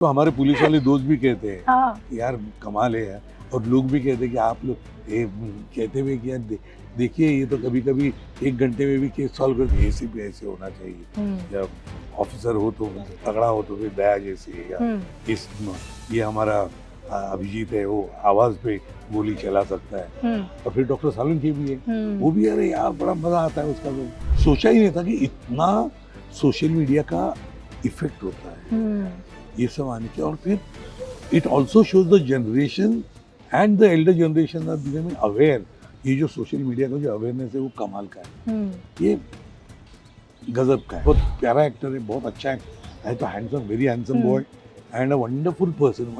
तो हमारे पुलिस वाले दोस्त भी कहते हैं हाँ। यार कमाल है यार, और लोग भी कहते हैं कि आप लोग कहते हुए कि यार देखिए ये तो कभी कभी 1 घंटे में भी केस सॉल्व कर दिए, ऐसे भी ऐसे होना चाहिए। या ऑफिसर हो तो तगड़ा हो तो फिर दया जैसे, या इस ये हमारा अभिजीत है वो आवाज पे गोली चला सकता है। और फिर डॉक्टर सालुंखे भी है, वो भी अरे यार बड़ा मजा आता है उसका। तो सोचा ही नहीं था कि इतना सोशल मीडिया का इफेक्ट होता है ये सब आने के। और फिर it also shows the generation and the elder generation are becoming aware. ये जो सोशल मीडिया का जो अवेयरनेस है वो कमाल का है, ये गजब का है। बहुत प्यारा एक्टर है, बहुत अच्छा है तो handsome, very handsome boy and a wonderful person.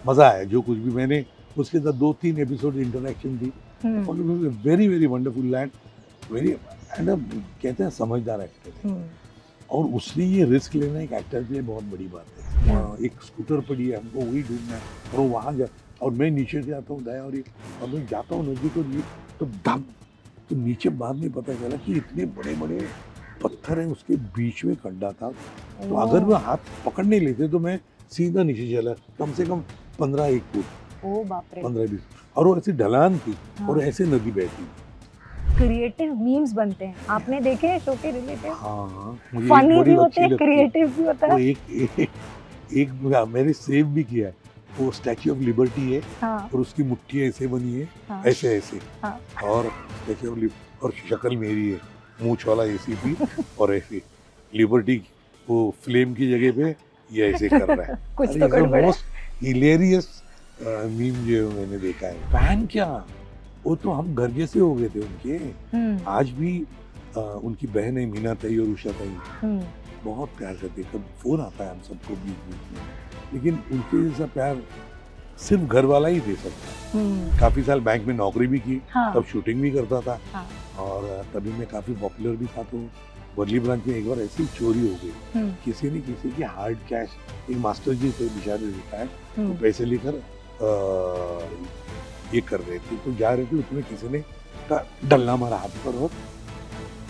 मजा आया जो कुछ भी मैंने उसके साथ 2-3 एपिसोड इंटरेक्शन थी। Very very wonderful land, very and कहते हैं समझदार एक्टर है। और उसने ये रिस्क लेना एक एक्टर के लिए बहुत बड़ी बात है। एक स्कूटर पड़ी है, हमको वही ढूंढना है, और वो वहाँ जा, और मैं नीचे से आता हूँ दया, और मैं जाता हूँ नजदीक, और ये तो धम, तो नीचे बाद में पता चला कि इतने बड़े बड़े पत्थर हैं, उसके बीच में खड्डा था। तो अगर मैं हाथ पकड़ नहीं लेते तो मैं सीधा नीचे चला, कम से कम 15-1 फुट। ओ बाप रे। 15-20, और वो ऐसी ढलान थी और ऐसे नदी बहती। क्रिएटिव मीम्स बनते हैं, आपने देखे हैं शो के रिलेटेड? हाँ, मुझे फनी बड़ी भी होते अच्छी हैं, लगती है। क्रिएटिव भी होता वो है। एक मैंने सेव भी किया है। वो स्टैच्यू ऑफ लिबर्टी है, हाँ। और उसकी मुट्ठी ऐसे बनी है, हाँ। ऐसे ऐसे। हाँ। और स्टैच्यू ऑफ और शक्ल मेरी है, मूंछ वाला एसीपी, और ऐसे लिबर्टी वो फ्लेम की जगह पे ये ऐसे कर रहा है। कुछ अरे तो इज द गड़बड़ है। मोस्ट हिलेरियस मीम जो मैंने देखा है। फैन क्या, वो तो हम घर जैसे हो गए थे उनके। आज भी उनकी बहन है मीना ताई और उषा ताई, बहुत प्यार करते। कब फोन आता है हम सबको बीच बीच में, लेकिन उनके जैसा प्यार सिर्फ घर वाला ही दे सकता है। काफी साल बैंक में नौकरी भी की, हाँ। तब शूटिंग भी करता था। हाँ। और तभी मैं काफी पॉपुलर भी था। तो वर्ली ब्रांच में एक बार ऐसी चोरी हो गई, किसी ने किसी की हार्ड कैश, एक मास्टर जी थे बेचारे रिटायर, तो पैसे लेकर ये कर रहे थे, तो जा रहे थे, उसमें किसी ने डल्ला मारा हाथ पर और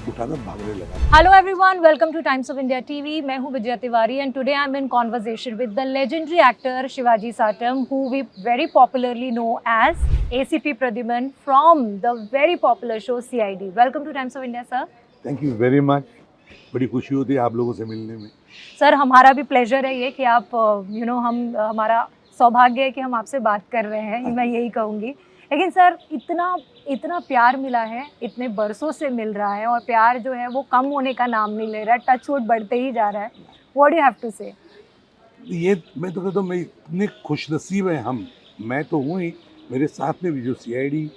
उठाकर भागने लगा। Hello everyone, welcome to Times of India TV. मैं हूं Vijaya Tiwari and today I am in conversation with the legendary actor Shivaji Satam, who we very popularly know as ACP Pradyuman from the very popular show CID. Welcome to Times of India sir. Thank you very much, बड़ी खुशी होती है आप लोगों से मिलने में। Sir, हमारा भी प्लेजर है ये कि आप हमारा सौभाग्य है कि हम आपसे बात कर रहे हैं, मैं यही कहूँगी। लेकिन सर, इतना इतना प्यार मिला है, इतने बरसों से मिल रहा है, और प्यार जो है वो कम होने का नाम नहीं ले रहा है, टच वुड बढ़ते ही जा रहा है। What do you have to say? ये मैं तो कहता हूँ, मैं इतने खुशनसीब हैं हम, मैं तो हूँ ही, मेरे साथ में भी जो सीआईडी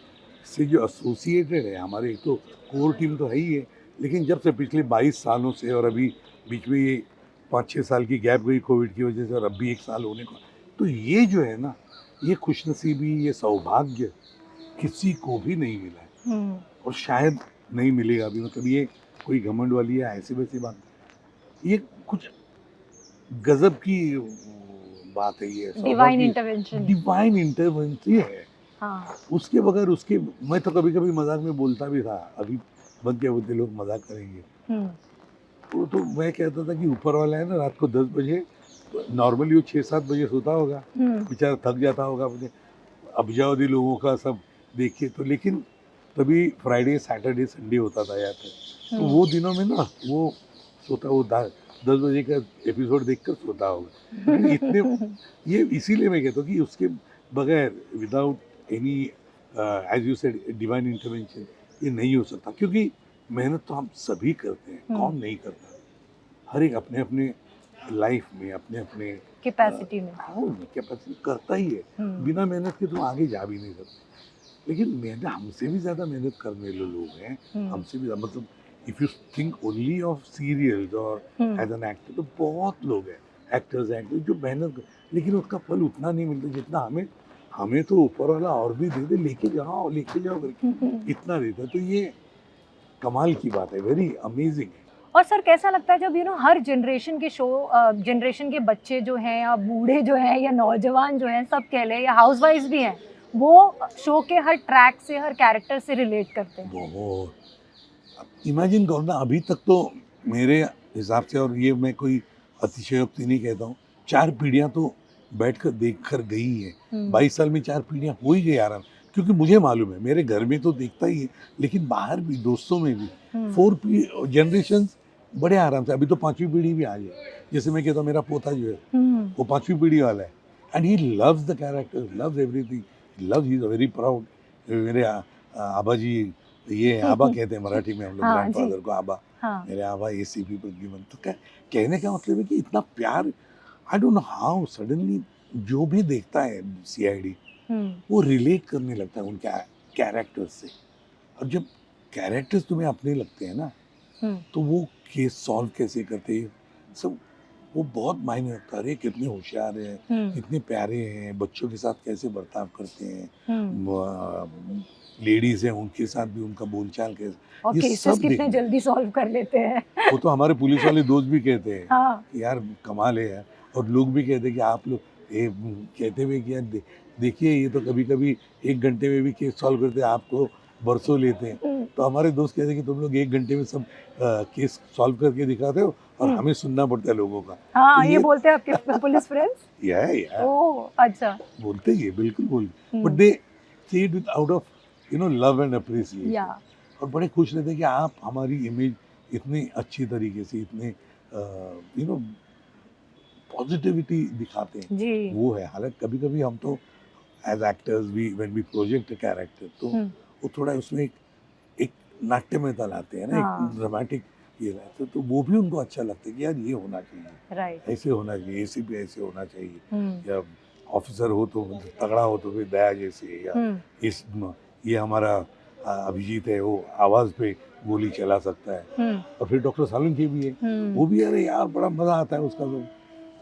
से जो एसोसिएटेड है हमारे, एक तो कोर टीम तो है ही है, लेकिन जब से पिछले 22 सालों से, और अभी बीच में ये 5-6 साल की गैप गई कोविड की वजह से, और अब भी 1 साल होने को, तो ये जो है ना, ये खुशनसीबी, ये सौभाग्य किसी को भी नहीं मिला है, और शायद नहीं मिलेगा भी। मतलब ये कोई घमंड वाली या ऐसी वैसी बात, ये कुछ गजब की बात है। ये डिवाइन इंटरवेंशन। डिवाइन इंटरवेंशन है। हाँ। उसके बगैर उसके, मैं तो कभी कभी मजाक में बोलता भी था, अभी बंद क्या बोलते लोग मजाक करेंगे, तो मैं कहता था कि ऊपर वाला है ना, रात को 10 बजे, नॉर्मली वो 6-7 बजे सोता होगा, बेचारा थक जाता होगा अपने अबजावधी लोगों का सब देखिए तो। लेकिन तभी फ्राइडे सैटरडे संडे होता था यार, तो वो दिनों में ना वो सोता, वो 10 बजे का एपिसोड देखकर सोता होगा। लेकिन इतने, ये इसीलिए मैं कहता हूँ कि उसके बगैर, without any as you said divine intervention, ये नहीं हो सकता। क्योंकि मेहनत तो हम सभी करते हैं, कौन नहीं करता, हर एक अपने अपने लाइफ में, अपने अपने कैपेसिटी में। हाँ, कैपेसिटी करता ही है। बिना मेहनत के तुम आगे जा भी नहीं सकते। लेकिन मेहनत, हमसे भी ज्यादा मेहनत करने वाले लोग हैं, हमसे भी मतलब if you think only of serials और एज एन एक्टर, तो बहुत लोग हैं एक्टर्स जो मेहनत लेकिन उसका फल उतना नहीं मिलता जितना हमें तो ऊपर वाला और भी दे दे, लेके जाओ करके इतना देता है। तो ये कमाल की बात है, वेरी अमेजिंग है। और सर, कैसा लगता है जब हर जनरेशन के शो, जनरेशन के बच्चे जो हैं, या बूढ़े जो हैं, या नौजवान जो हैं, सब कह लें, या हाउसवाइफ्स भी हैं, वो शो के हर ट्रैक से, हर कैरेक्टर से रिलेट करते हैं? बहुत, इमेजिन करो ना, अभी तक तो मेरे हिसाब से, और ये मैं कोई अतिशयोक्ति नहीं कहता हूँ, 4 पीढ़ियां तो बैठकर देख कर गई है। 22 साल में 4 पीढ़ियां हो ही गई आराम, क्योंकि मुझे मालूम है, मेरे घर में तो देखता ही है, लेकिन बाहर भी दोस्तों में भी 4 जनरेशन बड़े आराम से। अभी तो 5वीं पीढ़ी भी आ गई। जैसे मैं कहता हूँ, मेरा पोता जो है वो 5वीं पीढ़ी वाला है, and he loves the character, loves everything, loves, he is very proud. मेरे आबा जी, ये आबा कहते हैं मराठी में हम लोग, हाँ, ग्रैंडफादर जी। को आबा। हाँ। मेरे आबा एसीपी प्रद्युमन। तो कहने का मतलब है कि इतना प्यार, I don't know how suddenly जो भी देखता है सीआईडी वो रिलेट करने लगता है उन कैरेक्टर्स से। और जब कैरेक्टर्स तुम्हें अपने लगते हैं ना, तो वो केस सॉल्व कैसे करते हैं सब, वो बहुत मायने रखता है। अरे कितने होशियार हैं, कितने प्यारे हैं, बच्चों के साथ कैसे बर्ताव करते हैं, लेडीज हैं उनके साथ भी उनका बोलचाल कैसे, और ये केसेस सब कितने देखना। जल्दी सॉल्व कर लेते हैं। वो तो हमारे पुलिस वाले दोस्त भी कहते हैं हाँ। कि यार कमाल है यार। और लोग भी कहते हैं कि आप लोग कहते हुए कि यार देखिए ये तो कभी कभी 1 घंटे में भी केस सॉल्व करते हैं, आपको बरसों लेते हैं। तो हमारे दोस्त कहते हैं कि तुम लोग 1 घंटे में सब केस सॉल्व करके दिखाते हो और हमें सुनना पड़ता है लोगों का। हाँ, तो ये बोलते हैं आपके पुलिस फ्रेंड्स? या ओह! अच्छा। बोलते ही है, बिल्कुल बोलते, but they see it out of love and appreciation. या। और बड़े खुश रहते हैं कि आप हमारी इमेज इतनी अच्छी तरीके से, इतने पॉजिटिविटी दिखाते हैं। जी। वो है। हालांकि कभी कभी हम तो as actors we when we project a character, तो वो थोड़ा उसमें एक नाट्यमयता लाते हैं ना, हाँ। एक ड्रामेटिक ये रहता है, तो वो भी उनको अच्छा लगता है कि यार ये होना चाहिए, राइट। ऐसे होना चाहिए, एसीपी ऐसे होना चाहिए, या ऑफिसर हो तो तगड़ा हो तो फिर दया जैसे, या इस ये हमारा अभिजीत है, वो आवाज पे गोली चला सकता है। और फिर डॉक्टर सालुंखे भी है, वो भी, अरे यार बड़ा मजा आता है उसका। तो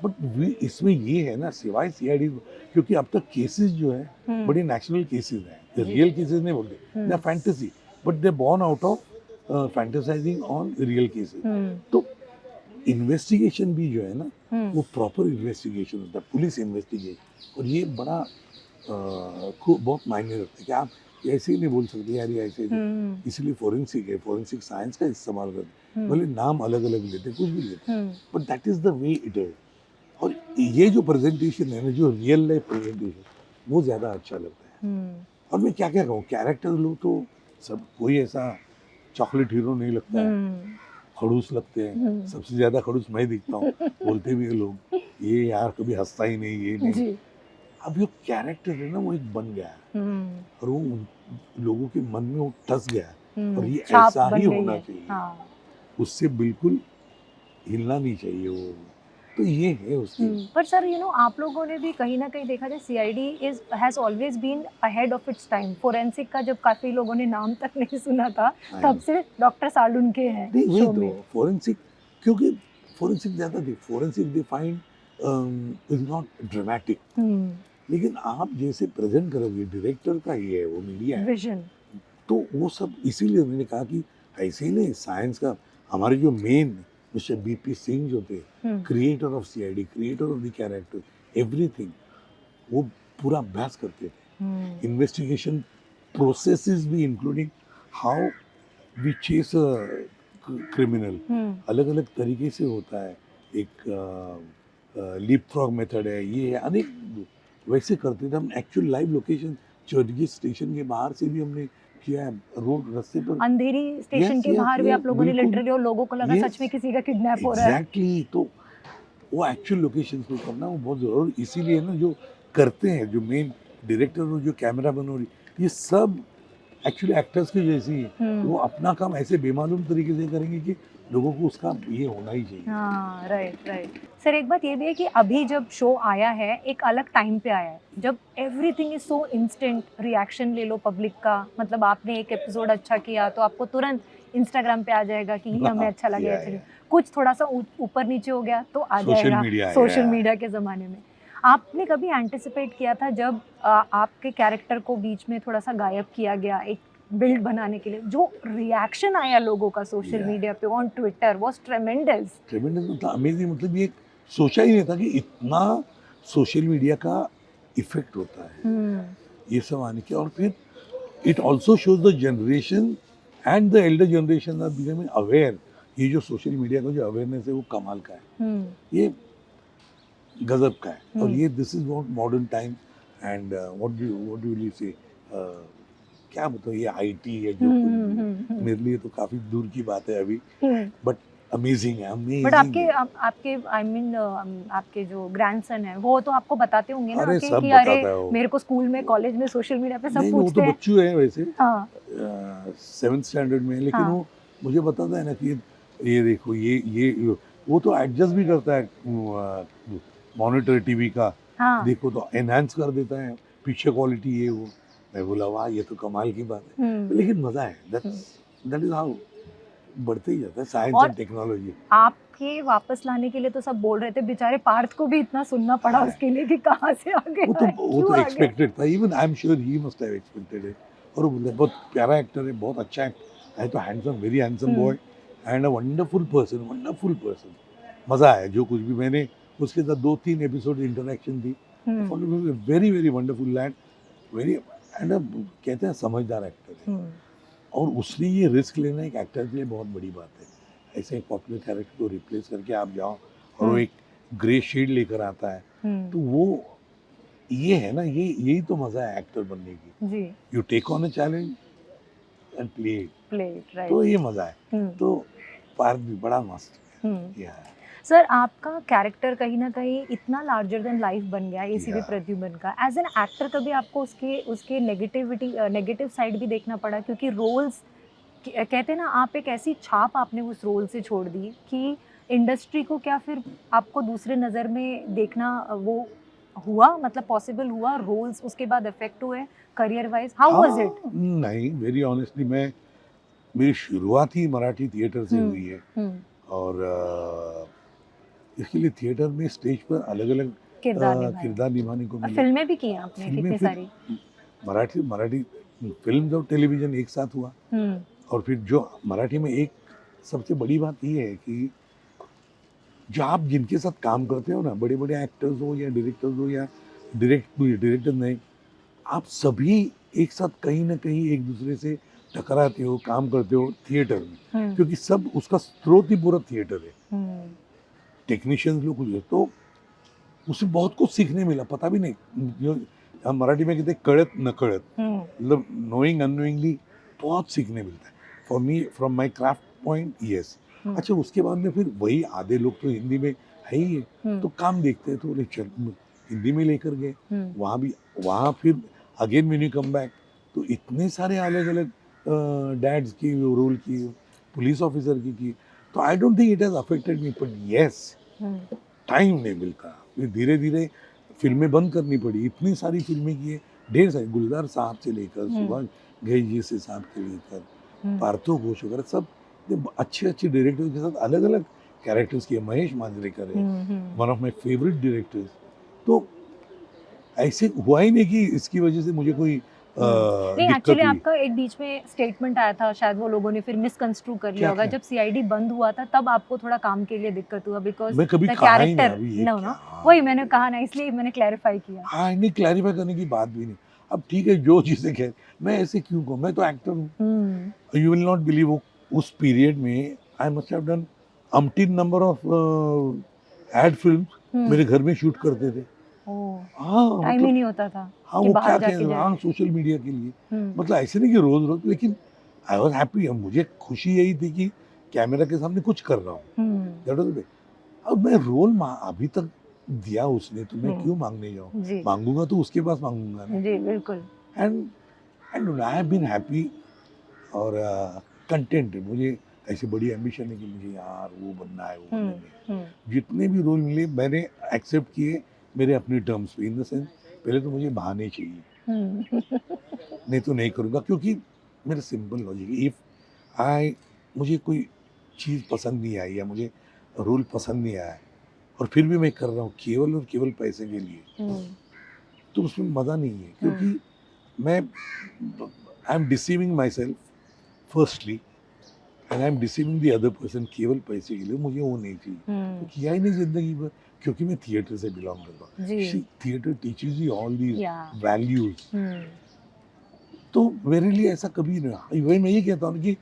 बट इसमें ये है ना, सिवाय सीआईडी, क्योंकि अब तक केसेस जो है बड़े नेचुरल केसेस हैं, रियल केसेस नहीं बोलते, they fantasy, but they born out of fantasising on real cases. तो इन्वेस्टिगेशन भी जो है ना, वो प्रॉपर इन्वेस्टिगेशन होता है, पुलिस इन्वेस्टिगेशन। और ये बड़ा बहुत मायने रखते हैं कि आप ऐसे ही नहीं बोल सकते यार ये ऐसे नहीं। इसलिए फोरेंसिक है, फोरेंसिक साइंस का इस्तेमाल करते हैं, भले नाम अलग अलग लेते हैं, कुछ भी लेते हैं, but that is the way it is. और ये जो प्रेजेंटेशन है ना, जो रियल लाइफ प्रेजेंटेशन, वो ज़्यादा अच्छा लगता है। और मैं क्या क्या कहूँ, कैरेक्टर लो तो सब, कोई ऐसा चॉकलेट हीरो नहीं लगता है, खड़ूस लगते हैं। सबसे ज़्यादा खड़ूस मैं दिखता हूँ, बोलते भी है लोग, ये यार कभी हंसता ही नहीं, ये नहीं। जी। अब जो कैरेक्टर है ना, वो एक बन गया है, और वो लोगों के मन में वो टस गया है, और ये छाप ऐसा बन ही गई होना है। चाहिए, हाँ। उससे बिल्कुल हिलना नहीं चाहिए वो। तो ये है उसकी। पर सर आप लोगों ने भी कहीं ना कहीं देखा जाए, CID is has always been ahead of its time. Forensic का जब काफी लोगों ने नाम तक नहीं सुना था, तब से डॉक्टर सालुंखे हैं नहीं, शो वही में। तो फोरेंसिक, क्योंकि फोरेंसिक ज्यादा थी, forensic they find is not dramatic, लेकिन आप जैसे प्रेजेंट करोगे, डायरेक्टर का ही है, वो मीडिया है, विजन। तो वो सब, इसीलिए मैंने कहा कि ऐसे ही नहीं, साइंस का हमारे जो मेन मिस्टर बीपी सिंह जो थे, creator of CID, creator of the character, everything, वो पूरा अभ्यास करते थे, इन्वेस्टिगेशन प्रोसेसेस भी, including how we chase criminal, अलग अलग तरीके से होता है। एक लीप फ्रॉग मेथड है, ये है, अनेक वैसे करते थे हम। Actual live location Churchgate station के बाहर से भी हमने किया है, रोड रास्ते पर, अंधेरी स्टेशन के बाहर भी आप लोगों ने लिटरली, और लोगों को लगा सच में किसी का किडनैप हो रहा है। एग्जैक्टली। तो वो एक्चुअल लोकेशन पे करना वो बहुत जरूरी, इसीलिए ना जो करते हैं, जो मेन डायरेक्टर और जो कैमरा मैन, और ये सब एक्चुअली एक्टर्स की जैसी है, वो अपना काम ऐसे बेमालूम तरीके से करेंगे कि लोगों को उसका ये होना ही चाहिए। हाँ, राइट राइट। सर एक बात ये भी है कि अभी जब शो आया है, एक अलग टाइम पे आया है, जब everything is so instant. Reaction ले लो पब्लिक का, मतलब आपने एक एपिसोड अच्छा किया तो आपको तुरंत इंस्टाग्राम पे आ जाएगा कि ये हमें अच्छा लगा, अच्छा लगा। कुछ थोड़ा सा ऊपर नीचे हो गया तो आ जाएगा सोशल मीडिया के ज़माने में। आपने कभी एंटिसिपेट किया था जब आपके कैरेक्टर को बीच में थोड़ा सा गायब किया गया, एक बिल्ड बनाने के लिए? जो रिएक्शन आया लोगों का सोशल मीडिया पे, ऑन ट्विटर, वाज ट्रेमेंडस। ट्रेमेंडस मतलब अमेजिंग, मतलब ये सोचा ही नहीं था कि इतना सोशल मीडिया का इफेक्ट होता है ये सब आने के। और फिर it also shows the generation and the elder generation are becoming aware. ये जो सोशल मीडिया का जो अवेयरनेस है वो कमाल का है। ये गजब का है। और हम्म। ये this is what modern time and what do you से क्या बताऊँ, ये आईटी है जो कुछ भी है, मेरे लिए तो काफी दूर की बात है अभी, बट अमेजिंग है, बट अमेजिंग है। आपके आई मीन आपके जो ग्रैंडसन है वो तो आपको बताते होंगे ना अरे कि सब अरे बताता है वो। मेरे को स्कूल में कॉलेज में सोशल मीडिया पे सब नहीं वो तो पूछते हैं। बच्चू है वैसे, हाँ 7th स्टैंडर्ड में, लेकिन हाँ वो मुझे बताता है ना कि ये देखो ये वो तो एडजस्ट भी करता है मॉनिटर टीवी का, हाँ। देखो तो एनहांस कर देता है, पिक्चर क्वालिटी ये वो। मैं बोला वाह ये तो कमाल की बात है, हम्म। लेकिन मजा है, हम्म। दैट इज हाउ बढ़ते ही जाता है साइंस और एंड टेक्नोलॉजी। आपके वापस लाने के लिए तो सब बोल रहे थे, बेचारे पार्थ को भी इतना सुनना पड़ा हाँ, उसके लिए कि कहाँ से आ गया है, वो क्यों तो आ गया। एक्सपेक्टेड था, even I am sure he must have expected it. और वो बहुत प्यारा एक्टर है, बहुत अच्छा है तो handsome, very handsome hmm. Boy and a wonderful person. मजा आया जो कुछ भी मैंने उसके साथ 2-3 एपिसोड इंटरेक्शन थी, very very wonderful land, very and कहते हैं समझदार एक्टर है। हम्म। और उसने ये रिस्क लेना एक एक्टर के लिए बहुत बड़ी बात है, ऐसे एक पॉपुलर कैरेक्टर को रिप्लेस करके आप जाओ और वो एक ग्रे शेड लेकर आता है, तो वो ये है ना, यही तो मजा है एक्टर बनने की। जी। You take on a challenge and play it, plate right. तो ये मजा है। तो पार्थ भी बड़ा मस्त है। या सर आपका कैरेक्टर कहीं ना कहीं इतना लार्जर देन लाइफ बन गया एसीपी या प्रद्युमन का, एज एन एक्टर कभी आपको उसके उसके नेगेटिव साइड भी देखना पड़ा, क्योंकि रोल्स कहते हैं ना, आप एक ऐसी छाप आपने उस रोल से छोड़ दी कि इंडस्ट्री को क्या फिर आपको दूसरे नज़र में देखना वो हुआ, मतलब पॉसिबल हुआ, रोल्स उसके बाद इफेक्ट हुए career wise, how was it? हाँ, नहीं वेरी ऑनेस्टली मेरी शुरुआत ही मराठी थिएटर से हुई है। और इसके लिए थिएटर में स्टेज पर अलग अलग किरदार निभाए किरदार निभाने को और मिले। फिल्में भी की हैं आपने फिल्में कितनी फिर सारी। मराठी मराठी फिल्म और टेलीविजन एक साथ हुआ। और फिर जो मराठी में एक सबसे बड़ी बात ये है कि जो आप जिनके साथ काम करते हो ना, बड़े बड़े एक्टर्स हो या डायरेक्टर्स हो या डायरेक्टर नहीं, आप सभी एक साथ कहीं ना कहीं एक दूसरे से टकराते हो, काम करते हो थिएटर में, क्योंकि सब उसका स्रोत ही पूरा थिएटर है। टेक्नीशियंस लोग कुछ है, तो उसमें बहुत कुछ सीखने मिला, पता भी नहीं, जो हम मराठी में कहते हैं कड़त न कड़त, मतलब नोइंग अननोइंगली बहुत सीखने मिलता है। For me from my craft point yes. अच्छा उसके बाद में फिर वही आधे लोग तो हिंदी में है ही है, तो काम देखते हैं तो बोले चल हिंदी में लेकर गए, वहाँ फिर again when you come back तो इतने सारे अलग अलग डैड्स की रोल की, पुलिस ऑफिसर की, तो I don't think it has affected me, but yes time नहीं मिलता, फिर धीरे धीरे फिल्में बंद करनी पड़ी, इतनी सारी फिल्में की है, ढेर सारी, गुलजार साहब से लेकर सुभाष घई जी से साहब के लेकर पार्थो घोष वगैरह सब अच्छे अच्छे डायरेक्टर्स के साथ अलग अलग कैरेक्टर्स किए। महेश मांजरेकर है one of my favourite directors. तो ऐसे हुआ ही नहीं कि इसकी वजह से मुझे कोई नहीं दिक्कत एक्चुअली हुई। आपका एक बीच में स्टेटमेंट आया था, शायद वो लोगों ने फिर मिसकंस्ट्रू कर लिया क्या होगा, क्या जब सीआईडी बंद हुआ था तब आपको थोड़ा काम के लिए दिक्कत हुआ, बिकॉज मैं कभी द कहा ही नहीं कैरेक्टर अभी ये नो क्या। नो वही मैंने कहा ना, इसलिए मैंने क्लैरिफाई किया। हाँ नहीं क्लैरिफाई करने की बात भी नहीं। अब ठीक है जो चीज़ें कह, मैं ऐसे क्यों कहूँ, मैं तो एक्टर हूँ। यू विल नॉट बिलीव उस पीरियड में I must have done umpteen number of ad film मेरे घर में शूट करते थे। हाँ टाइम ही मतलब नहीं होता था हाँ कि वो बाहर क्या जाके कहें, हाँ जाए। सोशल मीडिया के लिए, मतलब ऐसे नहीं कि रोज रोज, लेकिन आई वॉज हैप्पी, मुझे खुशी यही थी कि कैमरा के सामने कुछ कर रहा हूँ। That was it. अब मैं रोल अभी तक दिया उसने, तो मैं क्यों मांगने जाऊँ, जी मांगूंगा तो उसके पास मांगूंगा ना। जी बिल्कुल। And and I have been happy और कंटेंट है। मुझे ऐसी बड़ी एम्बिशन है कि मुझे यार वो बनना है, वो बनना है। जितने भी रोल मिले मैंने एक्सेप्ट किए मेरे अपने टर्म्स पे, इन द सेंस पहले तो मुझे बहाने चाहिए, नहीं तो नहीं करूँगा, क्योंकि मेरा सिंपल लॉजिक है, इफ आई मुझे कोई चीज़ पसंद नहीं आई या मुझे रोल पसंद नहीं आया और फिर भी मैं कर रहा हूँ केवल और केवल पैसे के लिए, तो उसमें मज़ा नहीं है, क्योंकि मैं I am deceiving my self firstly and I am deceiving the other person केवल पैसे के लिए, मुझे वो नहीं चाहिए। तो किया ही नहीं जिंदगी भर, क्योंकि मैं थिएटर से बिलोंग करता हूँ। Theatre teaches you all these values, तो मेरे लिए ऐसा कभी नहीं। वही मैं ये कहता हूँ कि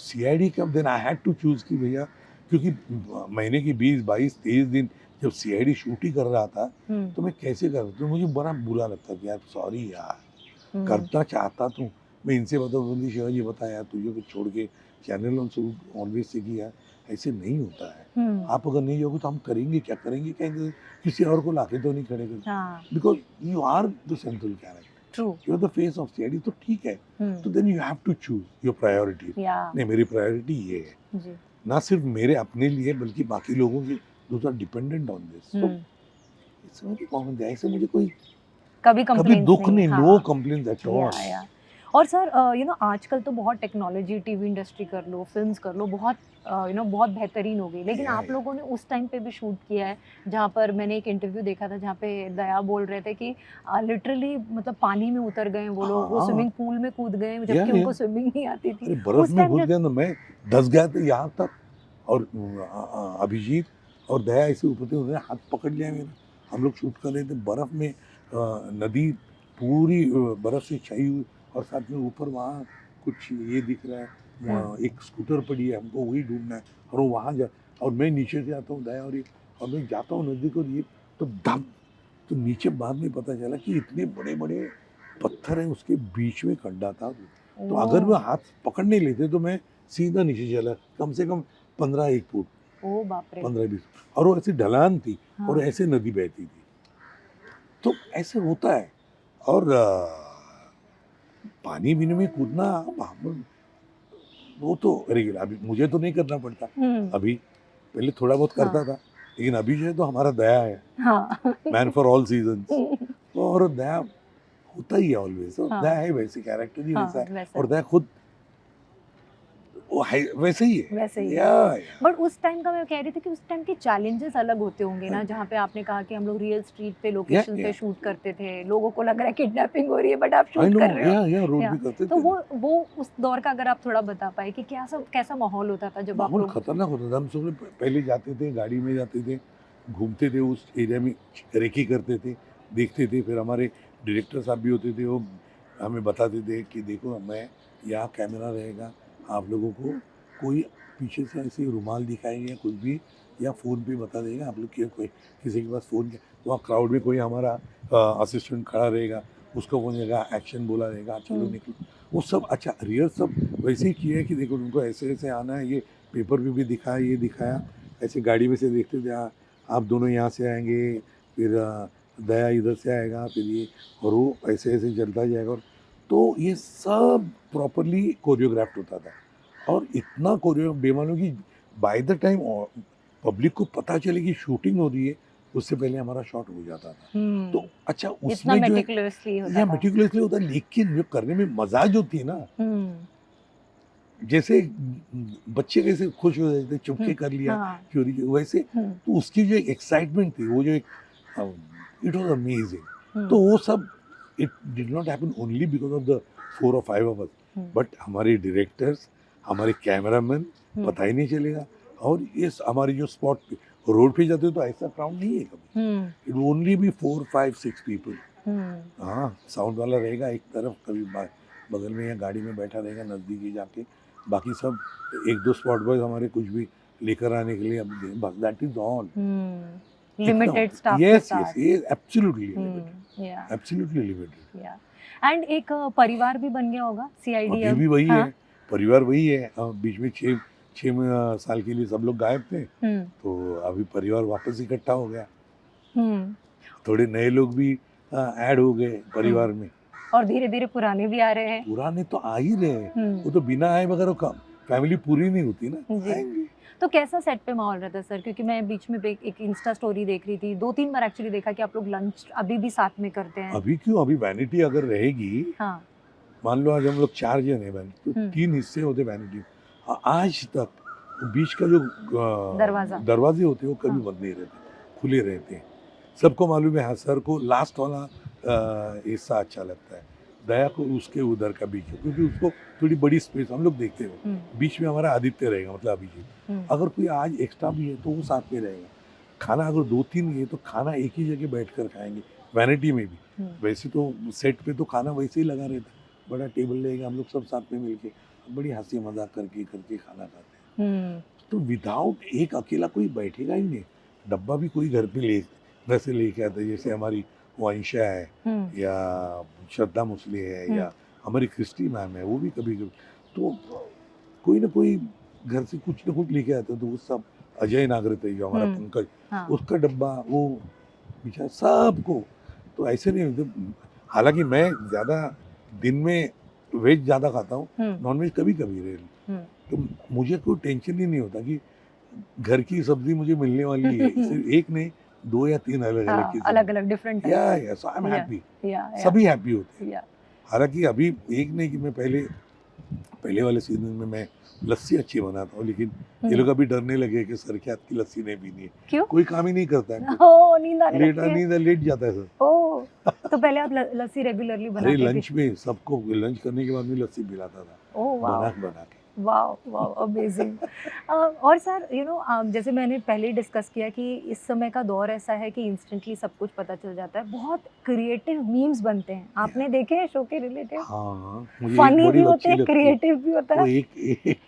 सीआईडी कब then I had to choose कि भैया, क्योंकि महीने की 20, 22, 23 दिन जब सीआईडी शूट ही कर रहा था तो मैं कैसे कर, तो मुझे बड़ा बुरा लगता कि यार सॉरी यार, करना चाहता तो मैं इनसे बोली शिवाजी बता यार, तुझे को छोड़ के चैनल ऑलवेज से किया, ऐसे नहीं होता है। आप अगर नहीं जाओगे तो हम करेंगे क्या, कहेंगे किसी और को लाके तो नहीं खड़े करेंगे, because you are the central character, true, you are the face of CID, तो ठीक है। तो then you have to choose your priority. नहीं, मेरी प्रायोरिटी ये है जी, ना सिर्फ मेरे अपने लिए बल्कि बाकी लोगों की, those are dependent on this. तो इट्स वेरी कॉमन, ऐसे मुझे कोई कभी कंप्लेंट्स दुख नहीं, हाँ, नो कंप्लेंट्स एट ऑल। या और सर यू नो आजकल तो बहुत टेक्नोलॉजी, टीवी इंडस्ट्री कर लो, फिल्म्स कर लो, बहुत यू नो बहुत बेहतरीन हो गई, लेकिन आप लोगों ने उस टाइम पे भी शूट किया है जहाँ पर मैंने एक इंटरव्यू देखा था जहाँ पे दया बोल रहे थे कि लिटरली मतलब पानी में उतर गए वो लोग, वो स्विमिंग पूल में कूद गए जबकि उनको स्विमिंग नहीं आती थी। अरे बर्फ उस में टाइम घुस जब गया ना, मैं दस गया था यहाँ तक, और अभिजीत और दया ऐसे ऊपर थे, उन्होंने हाथ पकड़ लिया मेरा, हम लोग शूट कर रहे थे बर्फ में, नदी पूरी बर्फ से छाई हुई, और साथ में ऊपर वहाँ कुछ ये दिख रहा है, वहाँ एक स्कूटर पड़ी है, हमको वही ढूंढना है, और वो वहाँ जा, और मैं नीचे से आता हूँ दया और ये, और मैं जाता हूँ नजदीक, और ये तो दम, तो नीचे बाद में पता चला कि इतने बड़े बड़े पत्थर हैं, उसके बीच में खड्डा था। तो अगर मैं हाथ पकड़ नहीं लेते तो मैं सीधा नीचे चला, कम से कम 15-1 फुट, ओ बाप रे, 15-20, और वो ऐसी ढलान थी, हाँ। और ऐसे नदी बहती थी, तो ऐसे होता है। और पानी बीने में कूदना वो तो रेगुलर, अभी मुझे तो नहीं करना पड़ता, अभी पहले थोड़ा बहुत करता था, लेकिन अभी जो है तो हमारा दया है, मैन फॉर ऑल सीजन्स, और दया होता ही है ऑलवेज, दया है वैसे, कैरेक्टर ही वैसा है, और दया खुद वो है वैसे ही है, वैसे ही या बट उस टाइम का मैं कह रही थी कि उस टाइम के चैलेंजेस अलग होते होंगे ना, जहाँ पे आपने कहा कि हम लोग रियल स्ट्रीट पे लोकेशन पे शूट करते थे, लोगों को लग रहा है किडनैपिंग हो रही है बट आप शूट कर रहे हो, या रोल भी करते तो थे। वो उस दौर का अगर आप थोड़ा बता पाए कि क्या सब कैसा माहौल होता था जब आप माहौल लोग खतरनाक होता था, हम सब पहले जाते थे, गाड़ी में जाते थे, घूमते थे उस एरिया में, रेकी करते थे, देखते थे, फिर हमारे डायरेक्टर साहब भी होते थे, वो हमें बताते थे कि देखो मैं यहाँ कैमरा रहेगा, आप लोगों को कोई पीछे से ऐसे रुमाल दिखाएंगे या कुछ भी, या फ़ोन पे बता देगा आप लोग कि कोई किसी के पास फ़ोन, वहाँ क्राउड में कोई हमारा असिस्टेंट खड़ा रहेगा, उसको फोन देगा, एक्शन बोला रहेगा, चलो निकलो, वो सब अच्छा रियल सब वैसे ही किया है कि देखो उनको ऐसे ऐसे आना है, ये पेपर पे भी दिखाया, ये दिखाया, ऐसे गाड़ी में से देखते थे, आप दोनों यहाँ से आएंगे, फिर दया इधर से आएगा, फिर ये, और वो ऐसे ऐसे चलता जाएगा, और तो ये सब प्रॉपरली कोरियोग्राफ्ड होता था, और इतना कोरियो बेमानो कि बाय द टाइम पब्लिक को पता चले कि शूटिंग हो रही है, उससे पहले हमारा शॉट हो जाता था। तो अच्छा उसमें जो है मेटिकुलसली होता है, लेकिन जो करने में मजा जो थी ना, जैसे बच्चे कैसे खुश हो जाते थे, चुपके कर लिया चोरी, वैसे तो उसकी जो एक्साइटमेंट थी, वो जो एक इट वाज अमेजिंग। तो वो सब it did not happen only because of the 4 or 5 of us, but हमारे डायरेक्टर्स, हमारे कैमरामैन, पता ही नहीं चलेगा, और ये हमारी जो स्पॉट पे रोड पे जाते हो तो ऐसा क्राउड नहीं है कभी, इट ओनली बी 4, 5, 6 पीपल। हाँ, साउंड वाला रहेगा एक तरफ, कभी बगल में या गाड़ी में बैठा रहेगा नज़दीकी जाके, बाकी सब 1-2 स्पॉट बॉयज हमारे कुछ भी लेकर आने के लिए, अब बस that is all, limited staff के यस साथ, yes absolutely limited, absolutely limited. And एक परिवार भी बन गया होगा सीआईडी, अभी भी वही है, परिवार वही है, बीच में 6 साल के लिए सब लोग गायब थे, तो अभी परिवार वापस इकट्ठा हो गया, थोड़े नए लोग भी ऐड हो गए परिवार में, और धीरे धीरे पुराने भी आ रहे हैं, पुराने तो आ ही रहे हैं, वो तो बिना आए बगैर फैमिली पूरी नहीं होती ना, आएंगे। तो कैसा सेट पे माहौल रहता है सर, क्योंकि मैं बीच में एक इंस्टा स्टोरी देख रही थी, 2-3 बार एक्चुअली देखा कि आप लोग लंच अभी भी साथ में करते हैं। अभी क्यों, अभी वैनिटी अगर रहेगी, मान लो आज हम लोग 4 जन है वैनिटी, तो 3 हिस्से होते वैनिटी, आज तक बीच का जो दरवाजे होते हैं वो कभी बंद नहीं रहते, खुले रहते हैं, सबको मालूम है। हाँ, सर को लास्ट वाला हिस्सा अच्छा लगता है, दया को उसके उधर का बीच, क्योंकि उसको थोड़ी बड़ी स्पेस हम लोग देखते हो, बीच में हमारा आदित्य रहेगा, मतलब अभिजीत, अगर कोई आज एक्स्ट्रा भी है तो वो साथ में रहेगा, खाना अगर 2-3 है तो खाना एक ही जगह बैठकर खाएंगे, वैनिटी में भी। वैसे तो सेट पे तो खाना वैसे ही लगा रहता है, बड़ा टेबल रहेगा, हम लोग सब साथ में मिलके बड़ी हंसी मजाक करके खाना खाते हैं, तो विदाउट एक अकेला कोई बैठेगा ही नहीं, डब्बा भी कोई घर पे ले घर से लेके आता है, जैसे हमारी वंशा है या श्रद्धा मुसले है या हमारी क्रिस्टी मैम है, वो भी कभी कभी तो कोई ना कोई घर से कुछ ना कुछ लेके आते हैं। तो वो सब अजय नागरथ है जो हमारा पंकज, हाँ, उसका डब्बा वो बेचारा सबको। तो ऐसे नहीं होते। हालांकि मैं ज़्यादा दिन में वेज ज़्यादा खाता हूँ, नॉन वेज कभी कभी रेयर। तो मुझे कोई टेंशन ही नहीं होता कि घर की सब्जी मुझे मिलने वाली है, सिर्फ एक नहीं 2 या 3 अलग अलग किस्म अलग अलग डिफरेंट या टाइप या सो आई एम या हैप्पी। या सभी हैप्पी होते हैं। या हालांकि अभी एक नहीं कि मैं पहले वाले सीजन में मैं लस्सी अच्छी बनाता हूँ, लेकिन ये लोग अभी डरने लगे कि सर के हाथ की लस्सी नहीं पीनी है। क्यों? कोई काम ही नहीं करता है, ओ नींद आने लगती है। लेट जाता है सर। ओ तो पहले आप लस्सी रेगुलरली अरे बनाते थे? लंच में सबको लंच करने के बाद में लस्सी पिलाता था, ओह वाओ, बना के। Wow wow amazing. और सर जैसे मैंने पहले ही डिस्कस किया कि इस समय का दौर ऐसा है कि इंस्टेंटली सब कुछ पता चल जाता है, बहुत क्रिएटिव मीम्स बनते हैं, आपने देखे हैं शो के रिलेटेड? हाँ, मुझे एक फनी बड़ी भी होते अच्छी हैं, लगती है। क्रिएटिव भी होता वो है।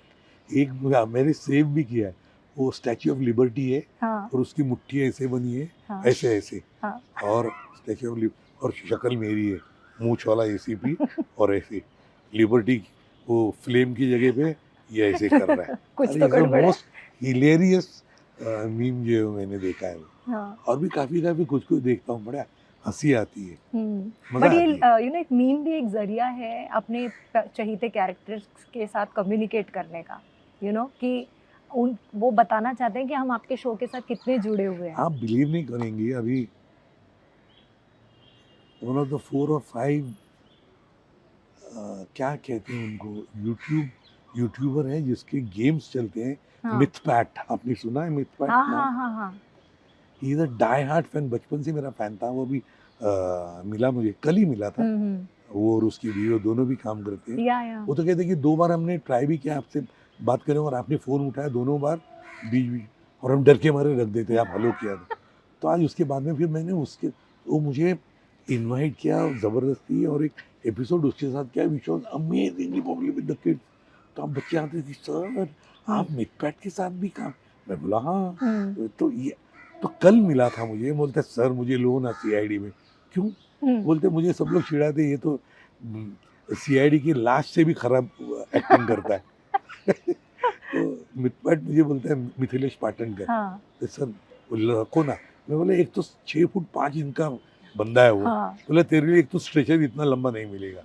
एक मैंने सेव भी किया है। वो स्टैच्यू ऑफ लिबर्टी है हाँ और उसकी मुट्ठी ऐसे बनी है, हाँ ऐसे हाँ और स्टैच्यू ऑफ और शक्ल मेरी है, मूंछ वाला एसीपी और ऐसे लिबर्टी वो फ्लेम की जगह पे ये ऐसे कर रहा है। कुछ अरे तो इज द गड़बड़ है। मोस्ट हिलेरियस मीम जो मैंने देखा है। हाँ और भी काफी कुछ देखता हूँ, बड़ा हंसी आती है, मजा बट ये आती है। एक मीम भी एक जरिया है अपने चहीते कैरेक्टर्स के साथ कम्युनिकेट करने का, कि उन वो बताना चाहते हैं कि हम आपके शो के साथ कितने जुड़े हुए हैं। आप बिलीव नहीं करेंगे, अभी वन ऑफ द 4 और 5 क्या कहते हैं उनको, यूट्यूबर है जिसके गेम्स चलते हैं, हाँ मिथपैट। आपने सुना है मिथपैट हाँ नाम? हाँ हाँ हाँ he is a die hard fan, बचपन से मेरा फैन था। वो भी मिला, मुझे कल ही मिला था। वो और उसकी वीडियो दोनों भी काम करते हैं। या वो तो कहते हैं कि 2 बार हमने ट्राई भी किया आपसे बात करें और आपने फ़ोन उठाया दोनों बार बीच और हम डर के मारे रख देते, आप हेलो किया तो आज उसके बाद में फिर मैंने वो मुझे इनवाइट किया ज़बरदस्ती, और एक एपिसोड उसके साथ किया, which was amazingly popular with the kids. तो अब बच्चे आते थे, सर आप मिथपैट के साथ भी काम। मैं बोला हाँ। तो ये तो कल मिला था मुझे, बोलता सर मुझे लो ना सीआईडी में। क्यों? बोलते मुझे सब लोग चिढ़ाते ये तो सीआईडी की लाश से भी खराब एक्टिंग करता है। तो मिथपैट मुझे बोलता है मिथिलेश पाटनकर, हाँ तो सर रखो ना। मैं बोला एक तो 6 फुट 5 इंच का बंदा है वो। हाँ बोला तेरे लिए एक तो स्ट्रेचर इतना लंबा नहीं मिलेगा।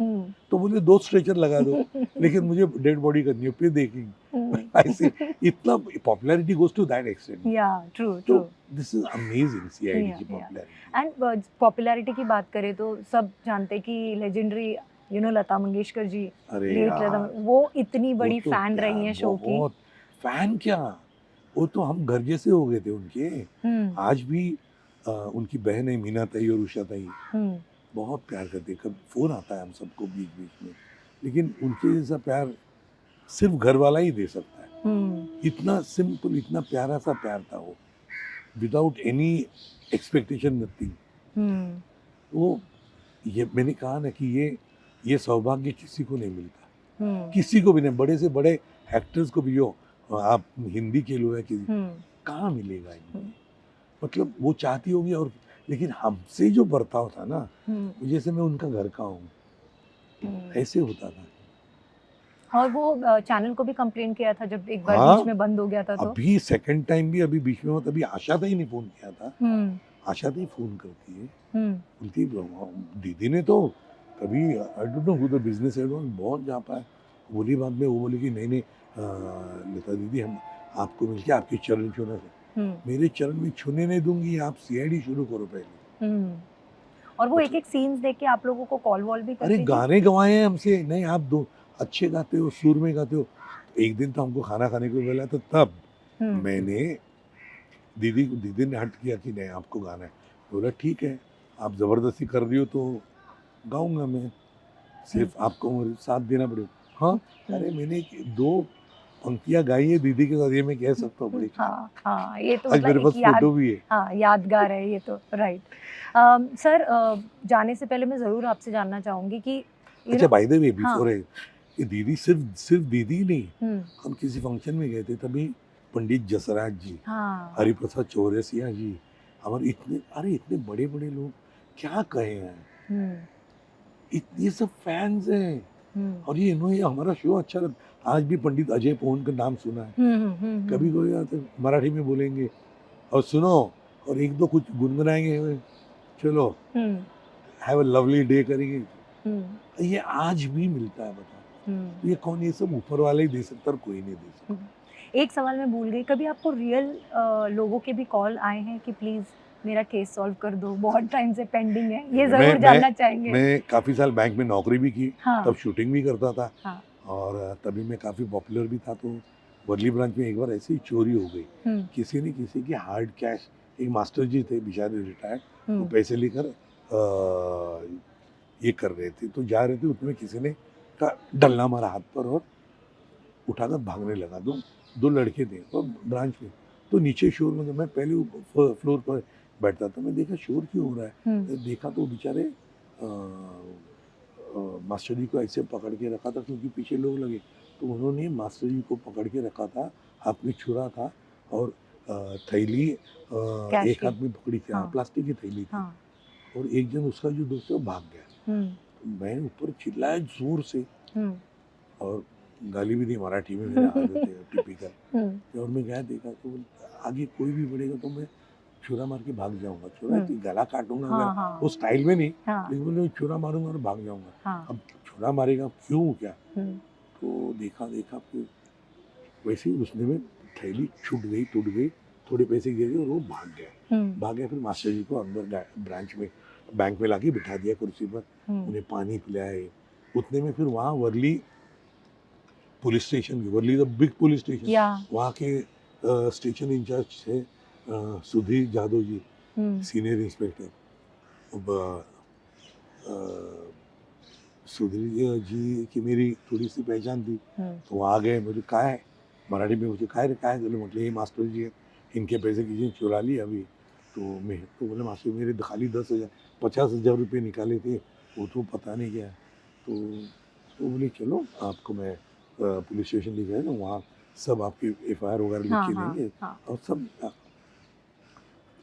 तो बोले 2 स्ट्रेचर लगा दो, लेकिन मुझे डेड बॉडी करनी है, फिर देखेंगे। ऐसे इतना popularity goes to that extent. या ट्रू तो true. This is amazing CID की या पॉपुलैरिटी। एंड पॉपुलैरिटी की बात करें तो सब जानते हैं कि लेजेंडरी लता मंगेशकर जी, अरे लेट लता यार, वो इतनी वो बड़ी तो फैन क्या रही हैं शो की। बहुत फैन क्या, वो तो हम घर जैसे हो गए थे उनके। आज भी उनकी बहन है मीना ताई और उषा ताई, बहुत प्यार करते हैं। कभी फोन आता है हम सबको बीच बीच में, लेकिन उनके जैसा प्यार सिर्फ घर वाला ही दे सकता है। इतना सिंपल, इतना प्यारा सा प्यार था वो, विदाउट एनी एक्सपेक्टेशन, नथिंग। वो ये मैंने कहा ना कि ये सौभाग्य किसी को नहीं मिलता, किसी को भी नहीं। बड़े से बड़े एक्टर्स को भी हो, आप हिंदी के लोग हैं कि कहाँ मिलेगा इनको। मतलब वो चाहती होगी, और लेकिन हमसे जो बर्ताव था ना, जैसे मैं उनका घर का हूँ, ऐसे होता था। और वो चैनल को भी कंप्लेन किया था जब एक बार हाँ, बीच में बंद हो गया था तो। अभी सेकंड टाइम भी अभी बीच में, तभी आशा ताई ने फोन किया था। आशा ताई फोन करती है, बोलती दीदी ने तो कभी I don't know who the business head बहुत जा पाया। बोली बाद में वो बोली कि नहीं लता दीदी, हम आपको मिलके आपके चरण छूने से, मेरे चरण भी छूने नहीं दूंगी, आप सीआईडी शुरू करो पहले। और वो एक एक सीन्स देख के आप लोगों को कॉल वॉल भी अरे करती थी? गाने गवाए हैं हमसे, नहीं आप दो अच्छे गाते हो, सुर में गाते हो। एक दिन तो हमको खाना खाने को मिला, तो तब मैंने दीदी ने हट किया कि नहीं आपको गाना है। बोला ठीक है, आप ज़बरदस्ती कर रही हो तो गाऊंगा मैं, सिर्फ आपको मेरे साथ देना पड़ेगा। हाँ, अरे मैंने 2 पंक्तियाँ गाई है दीदी के साथ, ये मैं कह सकता हूँ बड़ी। हाँ ये तो आज मतलब मेरे एक पास फोटो भी है। हाँ यादगार है ये तो, राइट। सर जाने से पहले मैं ज़रूर आपसे जानना चाहूँगी कि अच्छा बाय द वे हाँ बिफोर ये दीदी सिर्फ दीदी नहीं, हम किसी फंक्शन में गए थे, तभी पंडित जसराज जी, हाँ हरिप्रसाद चौरसिया जी, हमारे इतने बड़े बड़े लोग, क्या कहे हैं, हम्म ये सब फैंस हैं। हम्म और ये इन्होंने हमारा शो अच्छा लगता, आज भी पंडित अजय पोहन का नाम सुना है, कभी कोई आते मराठी में बोलेंगे और सुनो, और एक दो कुछ गुनगुनाएंगे, चलो hmm have a lovely day करेंगे। हम्म ये आज भी मिलता है, बताओ। हम्म ये कौन, ये सब ऊपर वाले ही दे सकता और कोई नहीं दे सकता। एक सवाल मैं भूल गई, कभी आपको रियल लोगों के भी कॉल आए हैं कि प्लीज मेरा केस सॉल्व कर दो, बहुत टाइम से पेंडिंग है, ये जरूर जानना चाहेंगे। मैं काफ़ी साल बैंक में नौकरी भी की, हाँ तब शूटिंग भी करता था, हाँ और तभी मैं काफ़ी पॉपुलर भी था। तो वर्ली ब्रांच में एक बार ऐसी ही चोरी हो गई, किसी ने किसी की हार्ड कैश, एक मास्टर जी थे बेचारे रिटायर्ड, वो पैसे लेकर ये कर रहे थे, तो जा रहे थे, उसमें किसी ने का डल्ला मारा हाथ पर और उठाकर भागने लगा। दो लड़के थे और ब्रांच में, तो नीचे शोर, मतलब मैं पहले फ्लोर पर बैठता था, मैं देखा शोर क्यों हो रहा है, तो देखा तो बेचारे मास्टर जी को ऐसे पकड़ के रखा था, क्योंकि पीछे लोग लगे, तो उन्होंने मास्टर जी को पकड़ के रखा था, हाथ में छुरा था और थैली एक हाथ में पकड़ी थी, प्लास्टिक की थैली थी, और एक जन उसका जो दोस्त है वो भाग गया। मैं ऊपर चिल्लाया जोर से, और गाली भी दी मराठी में, मेरे आदत है टिपिकल। और मैं गया, देखा तो आगे कोई भी बढ़ेगा तो मैं छुरा मार के भाग जाऊंगा, छुरा गला काटूंगा, वो स्टाइल में नहीं, लेकिन बोले छुरा मारूंगा और भाग जाऊंगा। अब छुरा मारेगा क्यों, क्या, तो देखा फिर वैसे ही उसने में थैली छूट गई, टूट गई, थोड़े पैसे गिर गए और वो भाग गया। फिर मास्टर जी को अंदर ब्रांच में, बैंक में लाके बिठा दिया कुर्सी पर, उन्हें पानी पिलाए। उतने में फिर वहाँ Worli police station, Worli the big police station, वहाँ के स्टेशन इंचार्ज थे सुधीर जादव जी, सीनियर इंस्पेक्टर। सुधीर जी की मेरी थोड़ी सी पहचान थी, तो वहाँ आ गए, मुझे कहा है मराठी में, मुझे कहा है मतलब ये मास्टर जी है, इनके पैसे किसी ने चुरा लिए अभी, तो बोले मास्टर मेरे खाली 50,000 रुपये निकाले थे, वो तो पता नहीं क्या, तो बोले चलो आपको मैं पुलिस स्टेशन ले गए ना, वहाँ सब आपकी FIR वगैरह लिख के देंगे, और सब।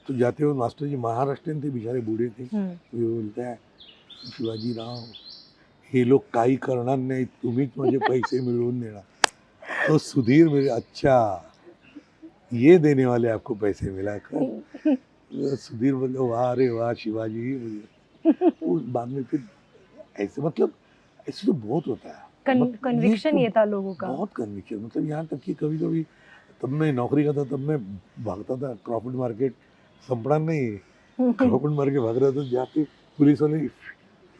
तो जाते हुए मास्टर जी महाराष्ट्रीयन थे, बेचारे बूढ़े थे, वो बोलता है शिवाजी राव, हे लोक काही करणार नाही, तुम्हीच माझे पैसे मिळवून देणार। तो सुधीर मेरे, अच्छा ये देने वाले आपको पैसे मिला कर। सुधीर बोले वाह रे वाह शिवाजी, उस बाद में फिर ऐसे, मतलब ऐसे तो बहुत होता है, कन्विक्शन ये था लोगों का, बहुत कन्विक्शन, मतलब यहाँ तक कि कभी कभी, तब मैं नौकरी करता, तब मैं भागता था क्रॉफर्ड मार्केट, संपड़ा नहीं, क्रॉफर्ड मार्केट भाग रहा था, जाके पुलिस वाले,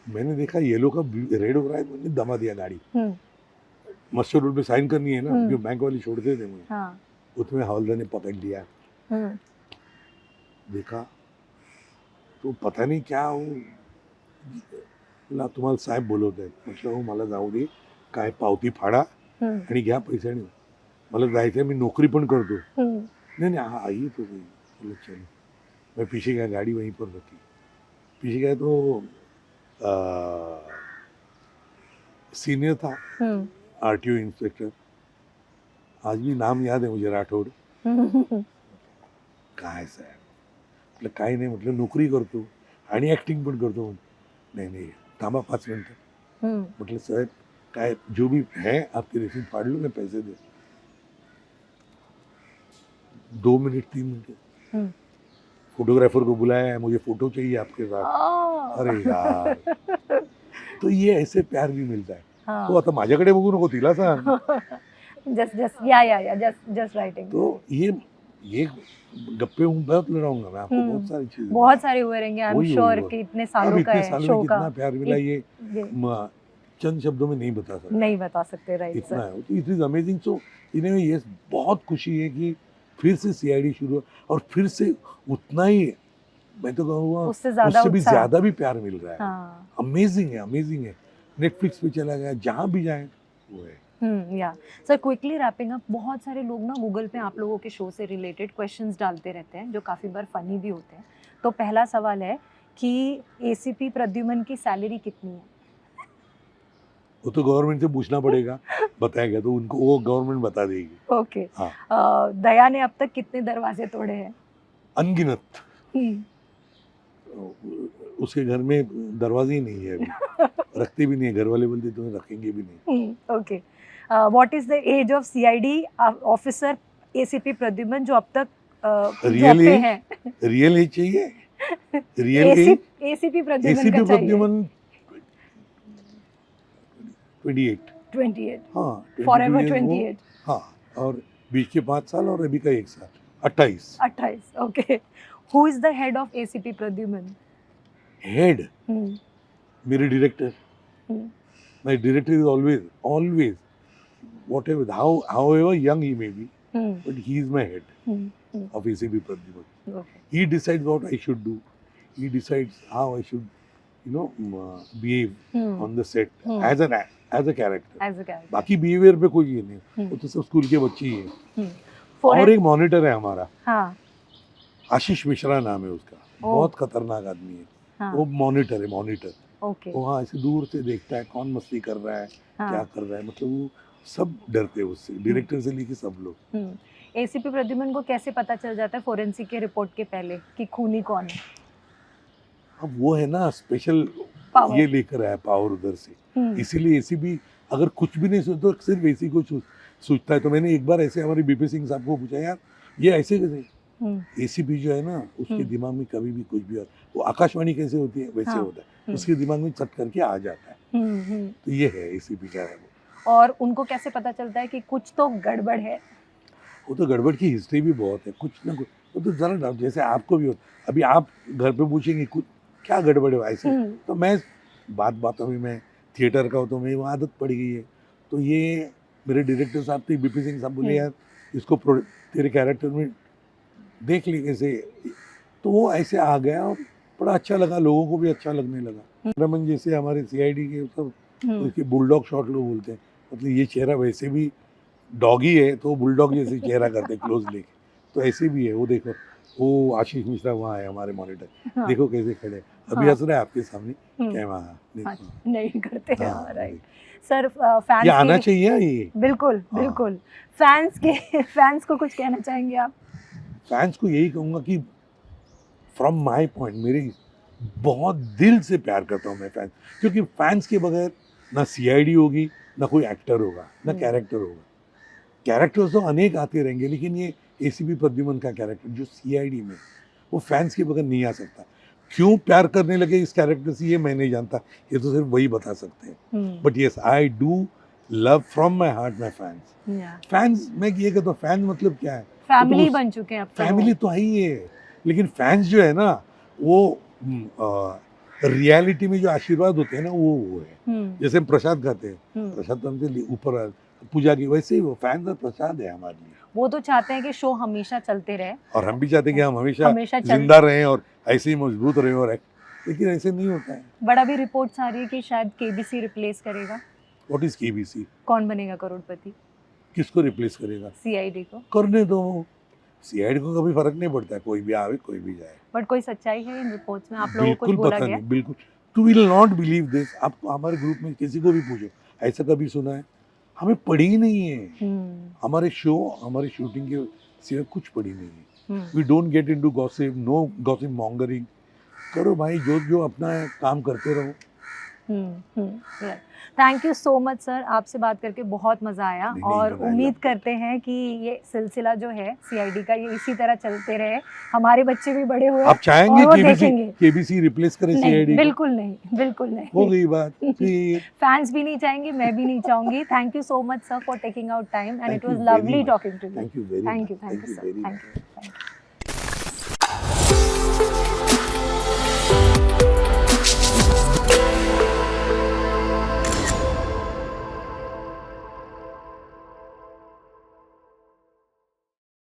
मैंने देखा येलो का रेड हो रहा है, मैंने दमा दिया गाड़ी, मस्टर रोड पे साइन करनी है ना, जो बैंक वाले छोड़ते थे मुझे, उसमें हवलदार ने पकड़ लिया, देखा तो पता नहीं क्या हो, तुम्हाला साहेब बोलवत आहेत, म्हटलं हो मला जाऊ दे, काय पावती फाडा आणि घ्या पैसे, आणि मला जायचं, मी नौकरी पण करतो, नहीं हाँ आइए तो सही, चलो चलो, मैं पीछे गया, गाड़ी वहीं पर रखी, पीछे गया तो सीनियर था RTO इंस्पेक्टर, आज भी नाम याद है मुझे, राठौड़। काय साहेब, म्हटलं काय नाही, म्हटलं नोकरी करतो आणि ॲक्टिंग पण करतो, नहीं थांबा 5 मिनटं, म्हटलं साहेब काय जो भी है आपकी रसीद फाड़ लो, मैं पैसे दे, 2 मिनट 3 मिनट, फोटोग्राफर को बुलाया है, मुझे फोटो चाहिए आपके साथ, अरे यार, तो ये ऐसे प्यार भी मिलता है। तो आता माझ्याकडे बघू नको, तिला सांग, जस्ट राइटिंग, तो ये गप्पे बहुत लड़ाऊंगा मैं आपको, बहुत सारी चीजें, बहुत सारे हुए रहेंगे, आई एम श्योर कि इतने सालों का है शो का, कितना प्यार मिला, ये चंद शब्दों में नहीं बता सकते, राइट, इतना है, तो इट इज अमेजिंग। सो इन्हें ये बहुत खुशी है कि फिर से CID शुरू, और फिर से उतना ही, मैं तो कहूँगा उससे भी ज्यादा भी प्यार मिल रहा है, अमेजिंग है, नेटफ्लिक्स पे चला गया, जहाँ भी जाए वो है। या सर, क्विकली रैपिंग अप, बहुत सारे लोग ना गूगल पे आप लोगों के शो से रिलेटेड क्वेश्चंस डालते रहते हैं, जो काफ़ी बार फनी भी होते हैं। तो पहला सवाल है कि ACP प्रद्युमन की सैलरी कितनी है? वो तो गवर्नमेंट से पूछना पड़ेगा, बताएगा तो उनको, वो गवर्नमेंट बता देगी। ओके। हाँ। दया ने अब तक कितने दरवाजे तोड़े हैं? अनगिनत। हम्म, उसके घर में दरवाजे ही नहीं है अभी, रखते भी नहीं है, घर वाले बोलते तुम्हें रखेंगे भी नहीं। Okay. What is the age of CID officer ACP Pradyuman जो अब तक जॉब पे एज, है? रियल एज चाहिए, real age. ACP Pradyuman ACP का चाहिए। प्रद्युमन 28। 28। हाँ, फॉरएवर 22 years वो। 28। हाँ, और बीच के 5 साल और अभी का 1 साल, 28। 28। Okay. Who is the head of ACP Pradyuman? Head मेरे director. My director is always whatever, however young he may be, but he is my head of ACP Pradyuman. Okay. He decides what I should do. He decides how I should, behave on the set as a character. As a character. बाकी behaviour पे कोई ये नहीं, वो तो सब school के बच्चे ही है। और एक मॉनिटर है हमारा, हाँ, आशीष मिश्रा नाम है उसका, बहुत खतरनाक आदमी है। हाँ, वो मॉनिटर है, मॉनिटर। ओके, वो हाँ ऐसे दूर से देखता है कौन मस्ती कर रहा है, हाँ, क्या कर रहा है, मतलब वो सब डरते हैं उससे, डायरेक्टर से लेके सब लोग। एसीपी प्रद्युमन को कैसे पता चल जाता है फोरेंसिक के रिपोर्ट के पहले कि खूनी कौन है? अब वो है ना स्पेशल Power. ये लेकर आया पावर उधर से, इसीलिए एसीपी अगर कुछ भी नहीं सोचता तो सिर्फ एसी को सोचता है। तो मैंने एक बार ऐसे हमारे बीपी सिंह साहब को पूछा, यार ये ऐसे कैसे, एसीपी जो है ना उसके दिमाग में कभी भी कुछ भी, वो आकाशवाणी कैसे होती है वैसे हाँ, होता है, उसके दिमाग में चट करके आ जाता है। तो ये है एसीपी का है वो। और उनको कैसे पता चलता है कि कुछ तो गड़बड़ है? वो तो गड़बड़ की हिस्ट्री भी बहुत है, कुछ ना कुछ, वो तो जरा ना, जैसे आपको भी होता, अभी आप घर पे पूछेंगे कुछ क्या गड़बड़ है ऐसे, तो मैं बातों में, मैं थिएटर का हूँ तो मेरी आदत पड़ गई है। तो ये मेरे डायरेक्टर साहब थे बीपी सिंह साहब, बोले यार इसको तेरे कैरेक्टर में देख ले कैसे, तो वो ऐसे आ गया और बड़ा अच्छा लगा, लोगों को भी अच्छा लगने लगा। रमन जैसे हमारे सीआईडी के सब उसके बुलडॉग शॉट लोग बोलते हैं, मतलब ये चेहरा वैसे भी डॉगी है तो बुलडॉग जैसे चेहरा करते हैं क्लोज लेके, तो ऐसे भी है। वो देखो, वो आशीष मिश्रा वहाँ है हमारे मॉनिटर, हाँ, देखो कैसे खड़े हैं, अभी हंस रहे हैं आपके सामने, क्या वहाँ नहीं करते हैं, हाँ, राइट। सर फैंस ये आना चाहिए ये, बिल्कुल बिल्कुल। फैंस को कुछ कहना चाहेंगे आप? फैंस को यही कहूँगा कि फ्रॉम माय पॉइंट, मेरे बहुत दिल से प्यार करता हूँ मैं फैंस, क्योंकि फैंस के बगैर ना सीआईडी होगी, ना कोई एक्टर होगा, ना कैरेक्टर होगा। कैरेक्टर्स तो अनेक आते रहेंगे, लेकिन ये एसीपी प्रद्युमन का कैरेक्टर जो सीआईडी में, वो फैंस के बगैर नहीं आ सकता। क्यों प्यार करने लगे इस कैरेक्टर से ये मैं नहीं जानता, ये तो सिर्फ वही बता सकते हैं। But yes, I do love from my heart my fans. Fans, मैं ये कहता हूँ, फैंस मतलब क्या है, फैमिली तो बन चुके हैं अब तो। फैमिली तो है ही है, लेकिन फैंस जो है ना वो रियलिटी में जो आशीर्वाद होते हैं ना वो है। जैसे हम प्रसाद खाते हैं, प्रसाद तो हमसे ऊपर पूजा की, वैसे ही वो फैंस और प्रसाद है हमारे लिए। वो तो चाहते हैं कि शो हमेशा चलते रहे, और हम भी चाहते हैं कि हम हमेशा हमेशा जिंदा रहें और ऐसे ही मजबूत रहें, और लेकिन ऐसे नहीं होता है। बड़ा भी रिपोर्ट्स आ रही है कि शायद केबीसी रिप्लेस करेगा। What is KBC? कौन बनेगा करोड़पति? किसको रिप्लेस करेगा? सीआईडी को। करने दो, सीआईडी को कभी फर्क नहीं पड़ता है, कोई भी आवे कोई भी जाए। बट कोई सच्चाई है इन रिपोर्ट्स में? आप लोगों को कुछ बिल्कुल बोला पता गया? नहीं, बिल्कुल। To will not believe this. आप हमारे ग्रुप में किसी को भी पूछो, ऐसा कभी सुना है? हमें पड़ी ही नहीं है। हमारे शो, हमारी शूटिंग के सिवा कुछ पड़ी नहीं है। We don't get into gossip, no gossip mongering. करो भाई, जो अपना काम करते रहो। Thank you so much sir, आपसे बात करके बहुत मज़ा आया। और उम्मीद करते हैं कि ये सिलसिला जो है सीआईडी का ये इसी तरह चलते रहे, हमारे बच्चे भी बड़े हुए। आप चाहेंगे केबीसी रिप्लेस करे सीआईडी? बिल्कुल नहीं, बिल्कुल नहीं। हो गई बात। फैंस भी नहीं चाहेंगे, मैं भी नहीं चाहूंगी। Thank you so much sir for taking out time and it was lovely talking to you. Thank you very much. Thank you sir, thank you.